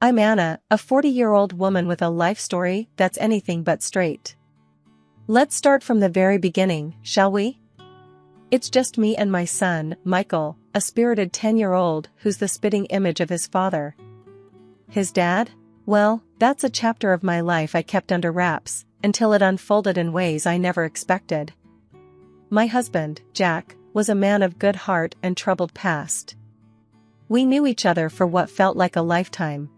I'm Anna, a 40-year-old woman with a life story that's anything but straight. Let's start from the very beginning, shall we? It's just me and my son, Michael, a spirited 10-year-old who's the spitting image of his father. His dad? Well, that's a chapter of my life I kept under wraps, until it unfolded in ways I never expected. My husband, Jack, was a man of good heart and troubled past. We knew each other for what felt like a lifetime.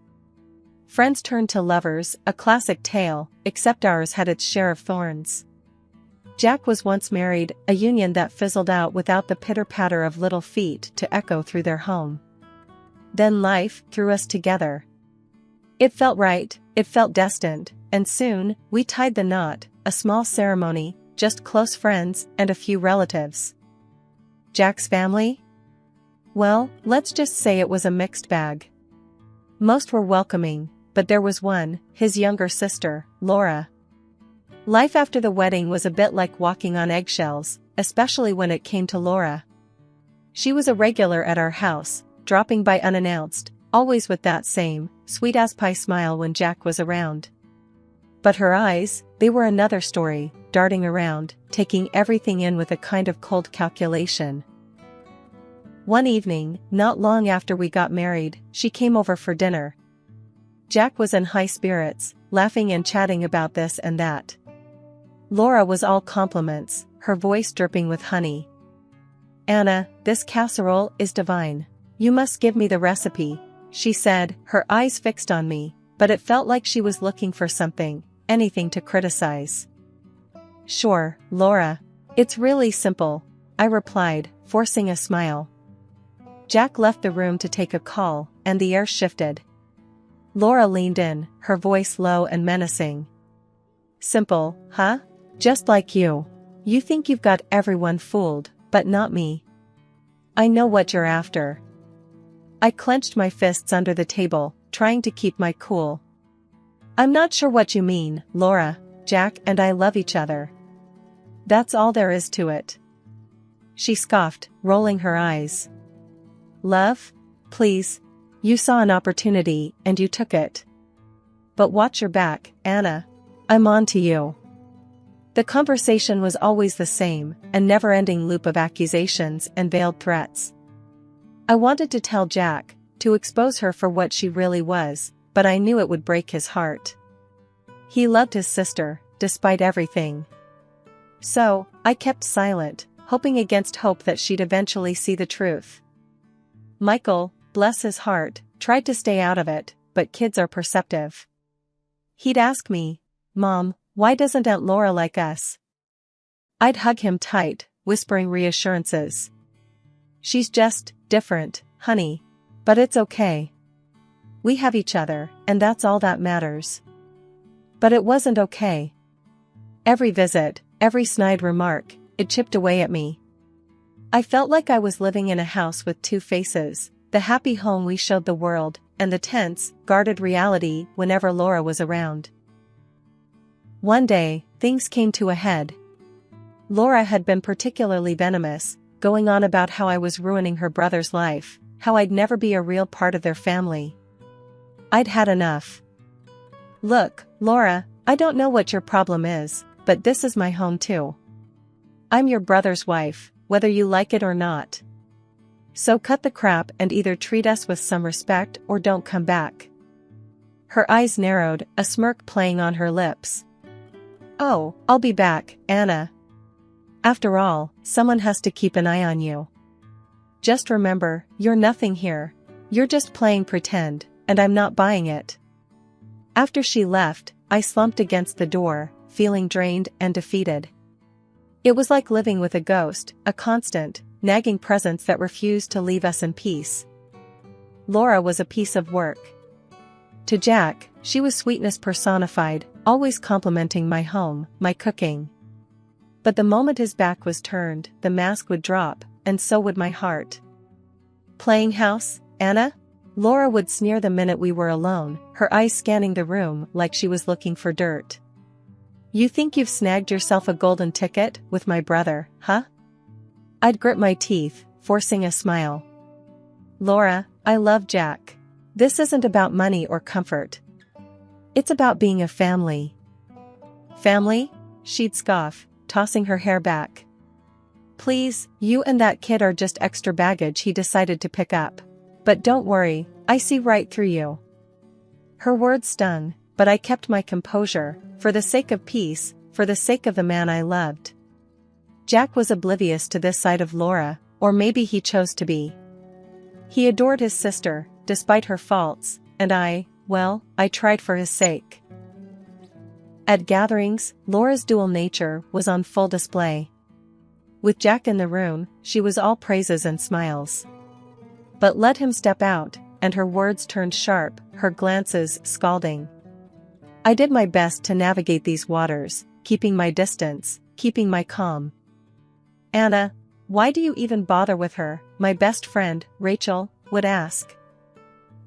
Friends turned to lovers, a classic tale, except ours had its share of thorns. Jack was once married, a union that fizzled out without the pitter-patter of little feet to echo through their home. Then life threw us together. It felt right, it felt destined, and soon, we tied the knot, a small ceremony, just close friends and a few relatives. Jack's family? Well, let's just say it was a mixed bag. Most were welcoming, but there was one, his younger sister, Laura. Life after the wedding was a bit like walking on eggshells, especially when it came to Laura. She was a regular at our house, dropping by unannounced, always with that same, sweet-as-pie smile when Jack was around. But her eyes, they were another story, darting around, taking everything in with a kind of cold calculation. One evening, not long after we got married, she came over for dinner. Jack was in high spirits, laughing and chatting about this and that. Laura was all compliments, her voice dripping with honey. "Anna, this casserole is divine. You must give me the recipe," she said, her eyes fixed on me, but it felt like she was looking for something, anything to criticize. "Sure, Laura. It's really simple," I replied, forcing a smile. Jack left the room to take a call, and the air shifted. Laura leaned in, her voice low and menacing. "Simple, huh? Just like you. You think you've got everyone fooled, but not me. I know what you're after." I clenched my fists under the table, trying to keep my cool. "I'm not sure what you mean, Laura. Jack and I love each other. That's all there is to it." She scoffed, rolling her eyes. "Love? Please. You saw an opportunity, and you took it. But watch your back, Anna. I'm on to you." The conversation was always the same, a never-ending loop of accusations and veiled threats. I wanted to tell Jack, to expose her for what she really was, but I knew it would break his heart. He loved his sister, despite everything. So, I kept silent, hoping against hope that she'd eventually see the truth. Michael, bless his heart, tried to stay out of it, but kids are perceptive. He'd ask me, "Mom, why doesn't Aunt Laura like us?" I'd hug him tight, whispering reassurances. "She's just different, honey. But it's okay. We have each other, and that's all that matters." But it wasn't okay. Every visit, every snide remark, it chipped away at me. I felt like I was living in a house with two faces, the happy home we showed the world, and the tense, guarded reality whenever Laura was around. One day, things came to a head. Laura had been particularly venomous, going on about how I was ruining her brother's life, how I'd never be a real part of their family. I'd had enough. "Look, Laura, I don't know what your problem is, but this is my home too. I'm your brother's wife, whether you like it or not. So cut the crap and either treat us with some respect or don't come back." Her eyes narrowed, a smirk playing on her lips. "Oh, I'll be back, Anna. After all, someone has to keep an eye on you. Just remember, you're nothing here. You're just playing pretend, and I'm not buying it." After she left, I slumped against the door, feeling drained and defeated. It was like living with a ghost, a constant, nagging presence that refused to leave us in peace. Laura was a piece of work. To Jack, she was sweetness personified, always complimenting my home, my cooking. But the moment his back was turned, the mask would drop, and so would my heart. "Playing house, Anna?" Laura would sneer the minute we were alone, her eyes scanning the room like she was looking for dirt. "You think you've snagged yourself a golden ticket with my brother, huh?" I'd grit my teeth, forcing a smile. "Laura, I love Jack. This isn't about money or comfort. It's about being a family. Family? She'd scoff, tossing her hair back. Please, you and that kid are just extra baggage he decided to pick up. But don't worry, I see right through you. Her words stung, but I kept my composure, for the sake of peace, for the sake of the man I loved. Jack was oblivious to this side of Laura, or maybe he chose to be. He adored his sister, despite her faults, and I tried for his sake. At gatherings, Laura's dual nature was on full display. With Jack in the room, she was all praises and smiles. But let him step out, and her words turned sharp, her glances scalding. I did my best to navigate these waters, keeping my distance, keeping my calm. Anna, why do you even bother with her? My best friend, Rachel, would ask.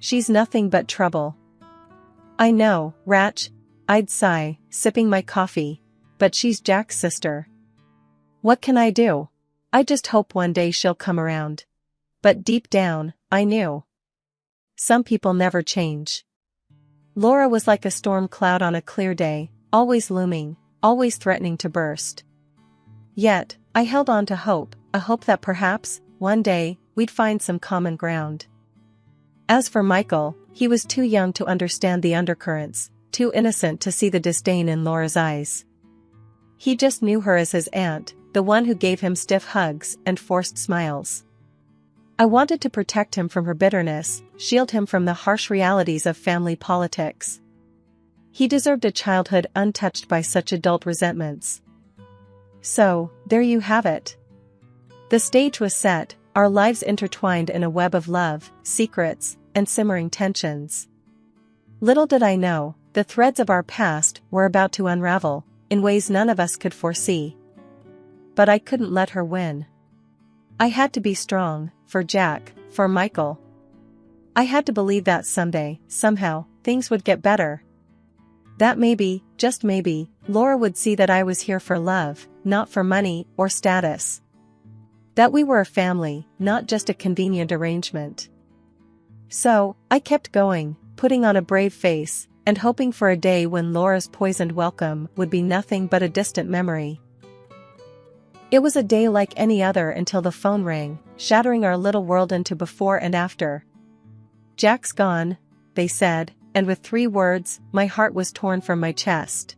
She's nothing but trouble. I know, Ratch, I'd sigh, sipping my coffee, but she's Jack's sister. What can I do? I just hope one day she'll come around. But deep down, I knew. Some people never change. Laura was like a storm cloud on a clear day, always looming, always threatening to burst. Yet, I held on to hope, a hope that perhaps, one day, we'd find some common ground. As for Michael, he was too young to understand the undercurrents, too innocent to see the disdain in Laura's eyes. He just knew her as his aunt, the one who gave him stiff hugs and forced smiles. I wanted to protect him from her bitterness, shield him from the harsh realities of family politics. He deserved a childhood untouched by such adult resentments. So, there you have it. The stage was set, our lives intertwined in a web of love, secrets, and simmering tensions. Little did I know, the threads of our past were about to unravel, in ways none of us could foresee. But I couldn't let her win. I had to be strong, for Jack, for Michael. I had to believe that someday, somehow, things would get better. That maybe, just maybe, Laura would see that I was here for love, not for money or status. That we were a family, not just a convenient arrangement. So, I kept going, putting on a brave face, and hoping for a day when Laura's poisoned welcome would be nothing but a distant memory. It was a day like any other until the phone rang, shattering our little world into before and after. Jack's gone, they said, and with 3 words, my heart was torn from my chest.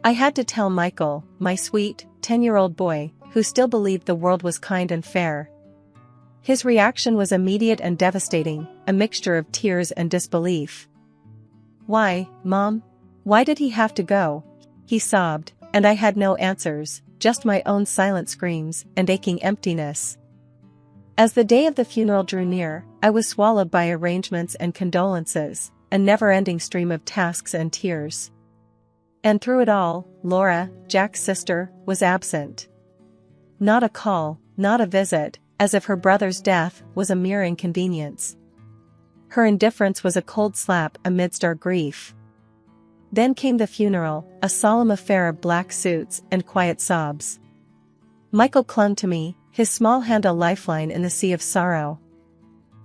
I had to tell Michael, my sweet, 10-year-old boy, who still believed the world was kind and fair. His reaction was immediate and devastating, a mixture of tears and disbelief. Why, Mom? Why did he have to go? He sobbed, and I had no answers, just my own silent screams and aching emptiness. As the day of the funeral drew near, I was swallowed by arrangements and condolences, a never-ending stream of tasks and tears. And through it all, Laura, Jack's sister, was absent. Not a call, not a visit, as if her brother's death was a mere inconvenience. Her indifference was a cold slap amidst our grief. Then came the funeral, a solemn affair of black suits and quiet sobs. Michael clung to me, his small hand a lifeline in the sea of sorrow.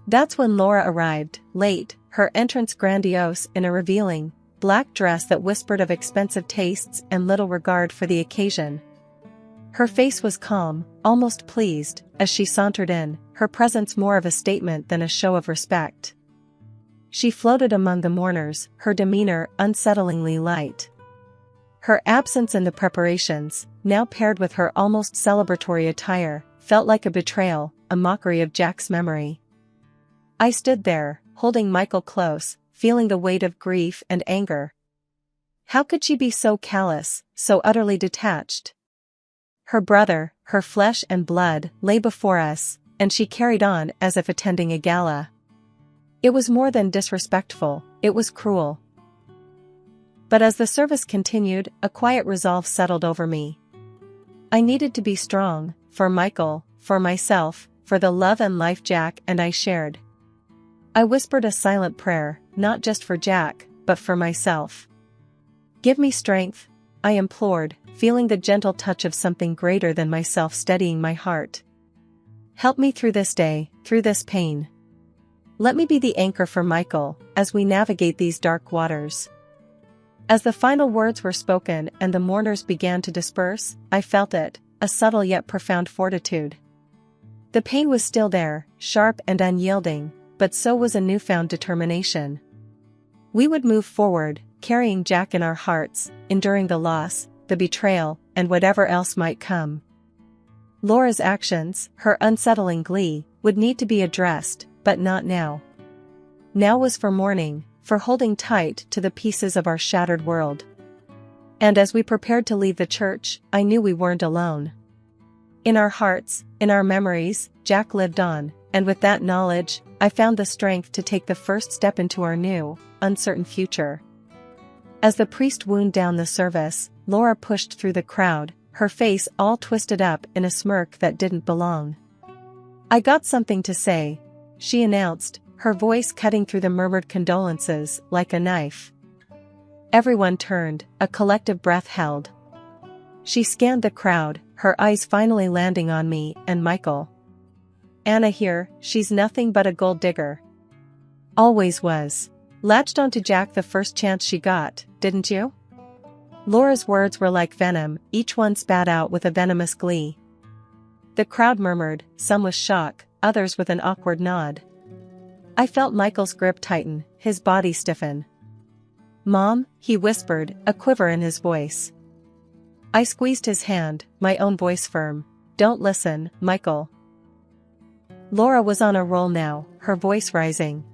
That's when Laura arrived, late, her entrance grandiose in a revealing, black dress that whispered of expensive tastes and little regard for the occasion. Her face was calm, almost pleased, as she sauntered in, her presence more of a statement than a show of respect. She floated among the mourners, her demeanor unsettlingly light. Her absence in the preparations, now paired with her almost celebratory attire, felt like a betrayal, a mockery of Jack's memory. I stood there, holding Michael close, feeling the weight of grief and anger. How could she be so callous, so utterly detached? Her brother, her flesh and blood, lay before us, and she carried on as if attending a gala. It was more than disrespectful, it was cruel. But as the service continued, a quiet resolve settled over me. I needed to be strong, for Michael, for myself, for the love and life Jack and I shared. I whispered a silent prayer, not just for Jack, but for myself. Give me strength, I implored, feeling the gentle touch of something greater than myself steadying my heart. Help me through this day, through this pain. Let me be the anchor for Michael, as we navigate these dark waters. As the final words were spoken and the mourners began to disperse, I felt it, a subtle yet profound fortitude. The pain was still there, sharp and unyielding, but so was a newfound determination. We would move forward, carrying Jack in our hearts, enduring the loss, the betrayal, and whatever else might come. Laura's actions, her unsettling glee, would need to be addressed, but not now. Now was for mourning, for holding tight to the pieces of our shattered world. And as we prepared to leave the church, I knew we weren't alone. In our hearts, in our memories, Jack lived on, and with that knowledge, I found the strength to take the first step into our new, uncertain future. As the priest wound down the service, Laura pushed through the crowd, her face all twisted up in a smirk that didn't belong. "I got something to say," she announced, her voice cutting through the murmured condolences like a knife. Everyone turned, a collective breath held. She scanned the crowd, her eyes finally landing on me and Michael. "Anna here, she's nothing but a gold digger." "Always was. Latched onto Jack the first chance she got, didn't you?" Laura's words were like venom, each one spat out with a venomous glee. The crowd murmured, some with shock, others with an awkward nod. I felt Michael's grip tighten, his body stiffen. "Mom," he whispered, a quiver in his voice. I squeezed his hand, my own voice firm. "Don't listen, Michael." Laura was on a roll now, her voice rising.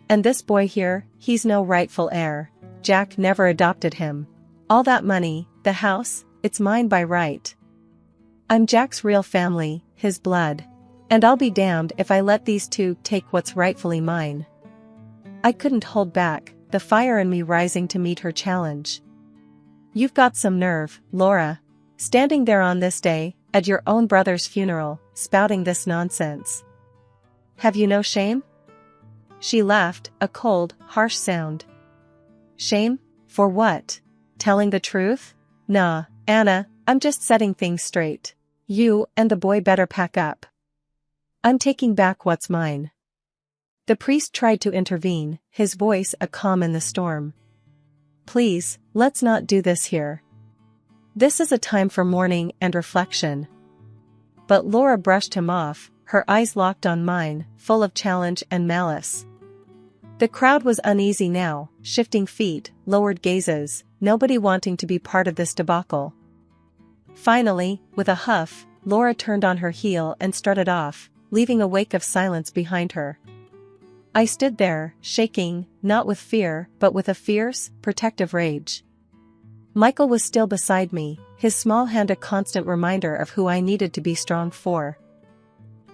"And this boy here, he's no rightful heir. Jack never adopted him. All that money, the house, it's mine by right. I'm Jack's real family, his blood. And I'll be damned if I let these two take what's rightfully mine." I couldn't hold back, the fire in me rising to meet her challenge. "You've got some nerve, Laura. Standing there on this day, at your own brother's funeral, spouting this nonsense. Have you no shame?" She laughed, a cold, harsh sound. "Shame? For what? Telling the truth? Nah, Anna, I'm just setting things straight. You and the boy better pack up. I'm taking back what's mine." The priest tried to intervene, his voice a calm in the storm. "Please, let's not do this here. This is a time for mourning and reflection." But Laura brushed him off, her eyes locked on mine, full of challenge and malice. The crowd was uneasy now, shifting feet, lowered gazes, nobody wanting to be part of this debacle. Finally, with a huff, Laura turned on her heel and strutted off, leaving a wake of silence behind her. I stood there, shaking, not with fear, but with a fierce, protective rage. Michael was still beside me, his small hand a constant reminder of who I needed to be strong for.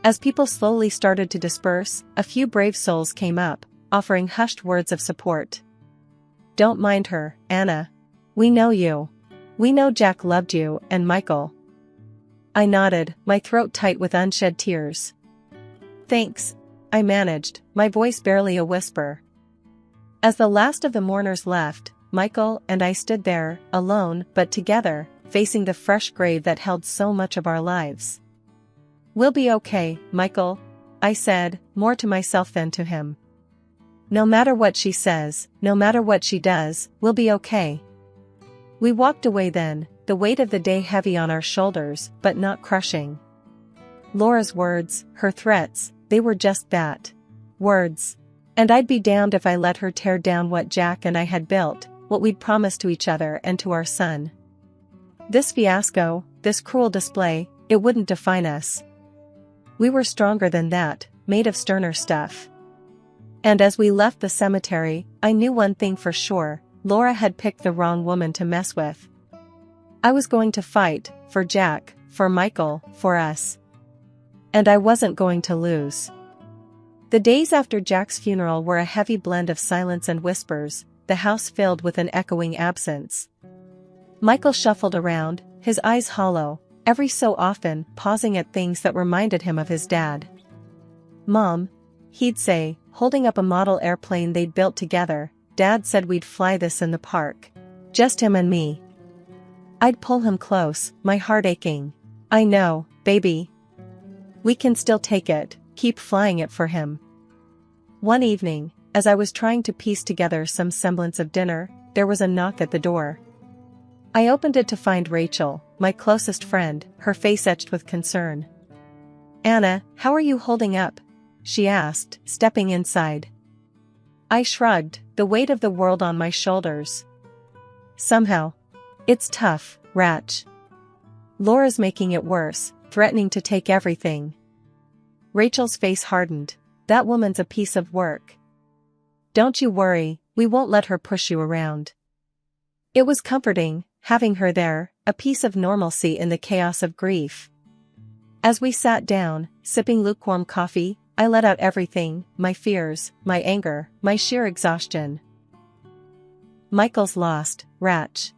As people slowly started to disperse, a few brave souls came up, offering hushed words of support. "Don't mind her, Anna. We know you. We know Jack loved you and Michael." I nodded, my throat tight with unshed tears. "Thanks," I managed, my voice barely a whisper. As the last of the mourners left, Michael and I stood there, alone but together, facing the fresh grave that held so much of our lives. "We'll be okay, Michael," I said, more to myself than to him. "No matter what she says, no matter what she does, we'll be okay." We walked away then, the weight of the day heavy on our shoulders but not crushing. Laura's words, her threats, they were just that. Words. And I'd be damned if I let her tear down what Jack and I had built, what we'd promised to each other and to our son. This fiasco, this cruel display, it wouldn't define us. We were stronger than that, made of sterner stuff. And as we left the cemetery, I knew one thing for sure, Laura had picked the wrong woman to mess with. I was going to fight, for Jack, for Michael, for us. And I wasn't going to lose. The days after Jack's funeral were a heavy blend of silence and whispers, the house filled with an echoing absence. Michael shuffled around, his eyes hollow, every so often pausing at things that reminded him of his dad. "Mom," he'd say, holding up a model airplane they'd built together, "Dad said we'd fly this in the park. Just him and me." I'd pull him close, my heart aching. "I know, baby. We can still take it, keep flying it for him." One evening, as I was trying to piece together some semblance of dinner, there was a knock at the door. I opened it to find Rachel, my closest friend, her face etched with concern. "Anna, how are you holding up?" she asked, stepping inside. I shrugged, the weight of the world on my shoulders. "Somehow. It's tough, Rach. Laura's making it worse, threatening to take everything." Rachel's face hardened. "That woman's a piece of work. Don't you worry, we won't let her push you around." It was comforting, having her there, a piece of normalcy in the chaos of grief. As we sat down, sipping lukewarm coffee, I let out everything, my fears, my anger, my sheer exhaustion. "Michael's lost, Rach.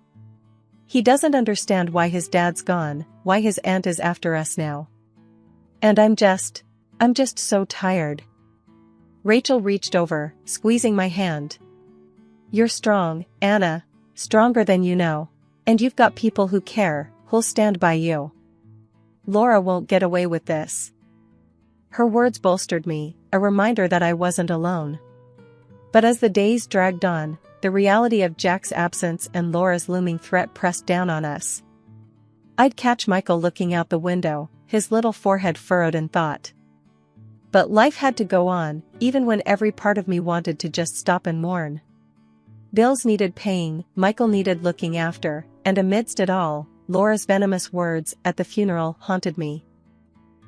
He doesn't understand why his dad's gone, why his aunt is after us now. And I'm just so tired." Rachel reached over, squeezing my hand. "You're strong, Anna, stronger than you know. And you've got people who care, who'll stand by you. Laura won't get away with this." Her words bolstered me, a reminder that I wasn't alone. But as the days dragged on, the reality of Jack's absence and Laura's looming threat pressed down on us. I'd catch Michael looking out the window, his little forehead furrowed in thought. But life had to go on, even when every part of me wanted to just stop and mourn. Bills needed paying, Michael needed looking after, and amidst it all, Laura's venomous words at the funeral haunted me.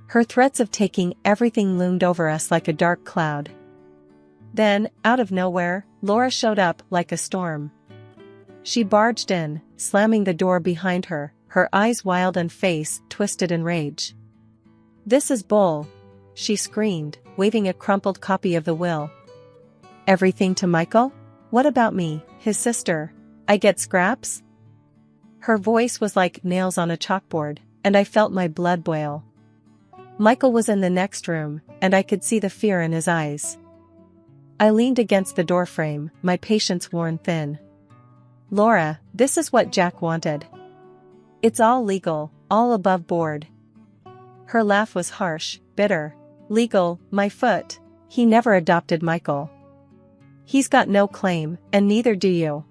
Her threats of taking everything loomed over us like a dark cloud. Then, out of nowhere, Laura showed up like a storm. She barged in, slamming the door behind her, her eyes wild and face twisted in rage. "This is bull," she screamed, waving a crumpled copy of the will. "Everything to Michael? What about me, his sister? I get scraps?" Her voice was like nails on a chalkboard, and I felt my blood boil. Michael was in the next room, and I could see the fear in his eyes. I leaned against the doorframe, my patience worn thin. "Laura, this is what Jack wanted. It's all legal, all above board." Her laugh was harsh, bitter. "Legal, my foot. He never adopted Michael. He's got no claim, and neither do you."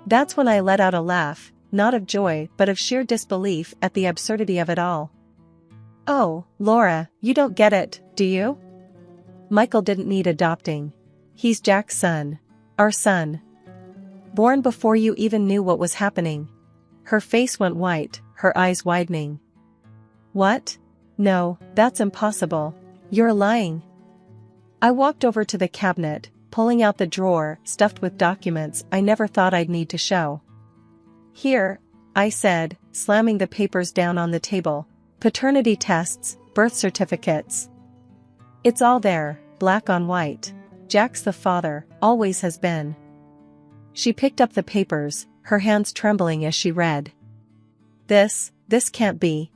That's when I let out a laugh, not of joy but of sheer disbelief at the absurdity of it all. "Oh, Laura, you don't get it, do you? Michael didn't need adopting. He's Jack's son. Our son. Born before you even knew what was happening." Her face went white, her eyes widening. "What? No, that's impossible. You're lying." I walked over to the cabinet, pulling out the drawer stuffed with documents I never thought I'd need to show. "Here," I said, slamming the papers down on the table. "Paternity tests, birth certificates. It's all there, black on white. Jack's the father, always has been." She picked up the papers, her hands trembling as she read. This can't be."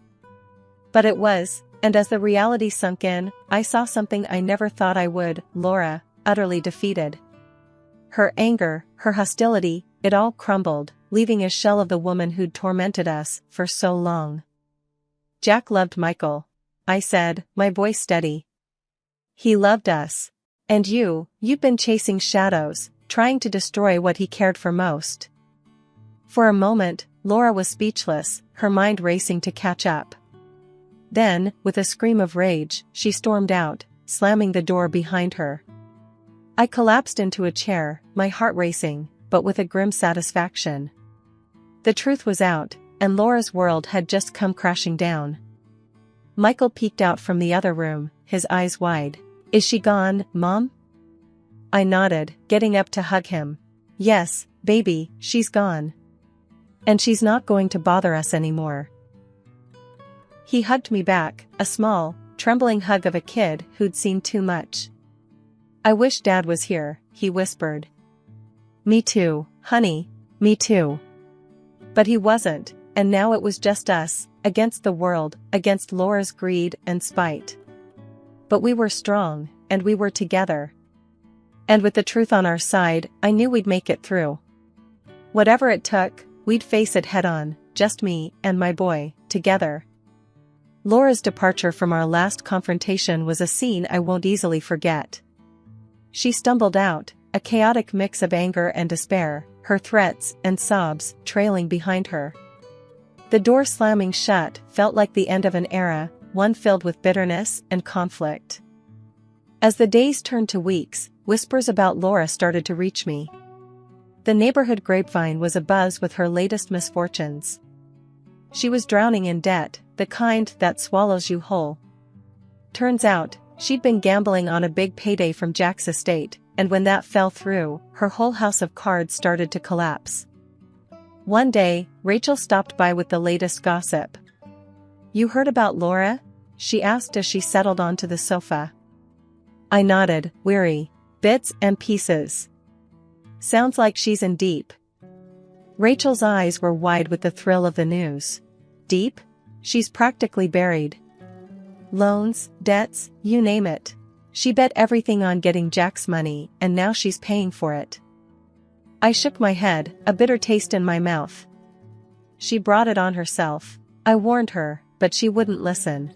But it was, and as the reality sunk in, I saw something I never thought I would: Laura, utterly defeated. Her anger, her hostility, it all crumbled, leaving a shell of the woman who'd tormented us for so long. "Jack loved Michael," I said, my voice steady. "He loved us. And you've been chasing shadows, trying to destroy what he cared for most." For a moment, Laura was speechless, her mind racing to catch up. Then, with a scream of rage, she stormed out, slamming the door behind her. I collapsed into a chair, my heart racing, but with a grim satisfaction. The truth was out, and Laura's world had just come crashing down. Michael peeked out from the other room, his eyes wide. "Is she gone, Mom?" I nodded, getting up to hug him. "Yes, baby, she's gone. And she's not going to bother us anymore." He hugged me back, a small, trembling hug of a kid who'd seen too much. "I wish Dad was here," he whispered. "Me too, honey, me too." But he wasn't, and now it was just us, against the world, against Laura's greed and spite. But we were strong, and we were together. And with the truth on our side, I knew we'd make it through. Whatever it took, we'd face it head on, just me and my boy, together. Laura's departure from our last confrontation was a scene I won't easily forget. She stumbled out, a chaotic mix of anger and despair, her threats and sobs trailing behind her. The door slamming shut felt like the end of an era, one filled with bitterness and conflict. As the days turned to weeks, whispers about Laura started to reach me. The neighborhood grapevine was abuzz with her latest misfortunes. She was drowning in debt, the kind that swallows you whole. Turns out, she'd been gambling on a big payday from Jack's estate, and when that fell through, her whole house of cards started to collapse. One day, Rachel stopped by with the latest gossip. "You heard about Laura?" she asked as she settled onto the sofa. I nodded, weary. "Bits and pieces. Sounds like she's in deep." Rachel's eyes were wide with the thrill of the news. "Deep? She's practically buried. Loans, debts, you name it. She bet everything on getting Jack's money, and now she's paying for it." I shook my head, a bitter taste in my mouth. "She brought it on herself." I warned her, but she wouldn't listen.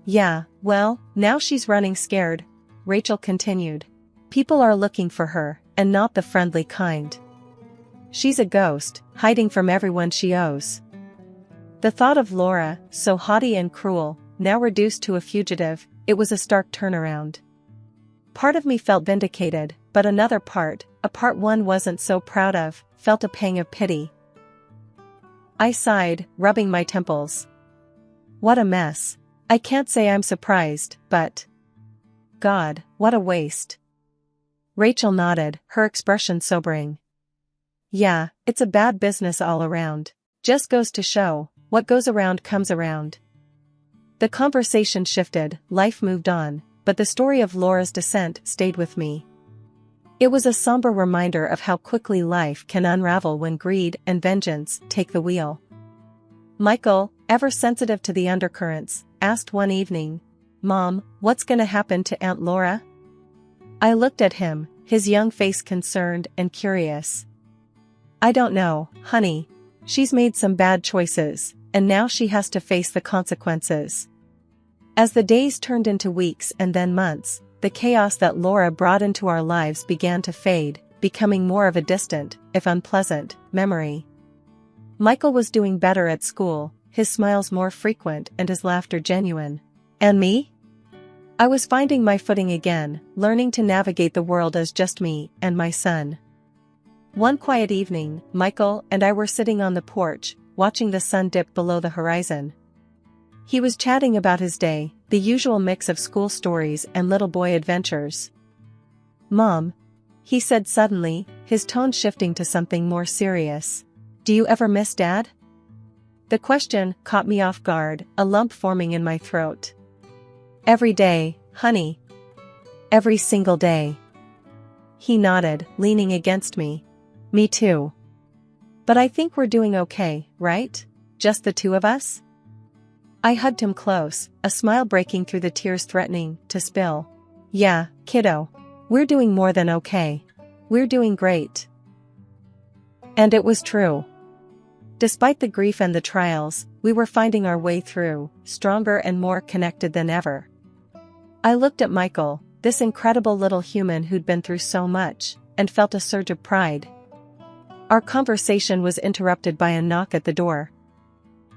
"Yeah, well, now she's running scared," Rachel continued. "People are looking for her, and not the friendly kind. She's a ghost, hiding from everyone she owes." The thought of Laura, so haughty and cruel, now reduced to a fugitive, it was a stark turnaround. Part of me felt vindicated, but another part, a part one wasn't so proud of, felt a pang of pity. I sighed, rubbing my temples. What a mess. I can't say I'm surprised, but... God, what a waste. Rachel nodded, her expression sobering. "Yeah, it's a bad business all around. Just goes to show, what goes around comes around." The conversation shifted, life moved on, but the story of Laura's descent stayed with me. It was a somber reminder of how quickly life can unravel when greed and vengeance take the wheel. Michael, ever sensitive to the undercurrents, asked one evening, "Mom, what's gonna happen to Aunt Laura?" I looked at him, his young face concerned and curious. "I don't know, honey. She's made some bad choices, and now she has to face the consequences." As the days turned into weeks and then months, the chaos that Laura brought into our lives began to fade, becoming more of a distant, if unpleasant, memory. Michael was doing better at school, his smiles more frequent and his laughter genuine. And me? I was finding my footing again, learning to navigate the world as just me and my son. One quiet evening, Michael and I were sitting on the porch, watching the sun dip below the horizon. He was chatting about his day, the usual mix of school stories and little boy adventures. "Mom," he said suddenly, his tone shifting to something more serious. "Do you ever miss Dad?" The question caught me off guard, a lump forming in my throat. "Every day, honey. Every single day." He nodded, leaning against me. "Me too. But I think we're doing okay, right? Just the two of us?" I hugged him close, a smile breaking through the tears threatening to spill. "Yeah, kiddo. We're doing more than okay. We're doing great." And it was true. Despite the grief and the trials, we were finding our way through, stronger and more connected than ever. I looked at Michael, this incredible little human who'd been through so much, and felt a surge of pride. Our conversation was interrupted by a knock at the door.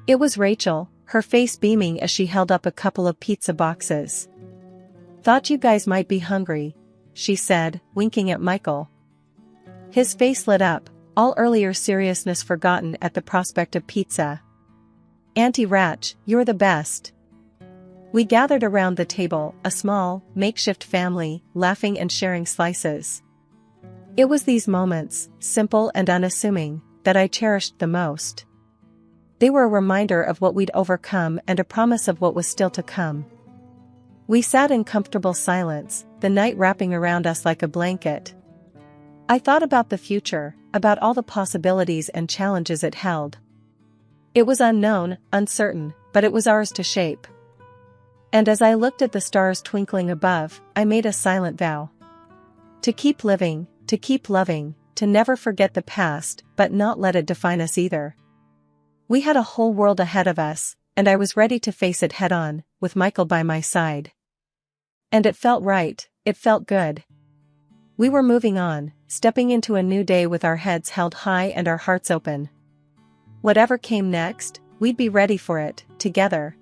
It was Rachel, her face beaming as she held up a couple of pizza boxes. "Thought you guys might be hungry," she said, winking at Michael. His face lit up, all earlier seriousness forgotten at the prospect of pizza. "Auntie Ratch, you're the best." We gathered around the table, a small, makeshift family, laughing and sharing slices. It was these moments, simple and unassuming, that I cherished the most. They were a reminder of what we'd overcome and a promise of what was still to come. We sat in comfortable silence, the night wrapping around us like a blanket. I thought about the future, about all the possibilities and challenges it held. It was unknown, uncertain, but it was ours to shape. And as I looked at the stars twinkling above, I made a silent vow. To keep living, to keep loving, to never forget the past, but not let it define us either. We had a whole world ahead of us, and I was ready to face it head on, with Michael by my side. And it felt right, it felt good. We were moving on, stepping into a new day with our heads held high and our hearts open. Whatever came next, we'd be ready for it, together.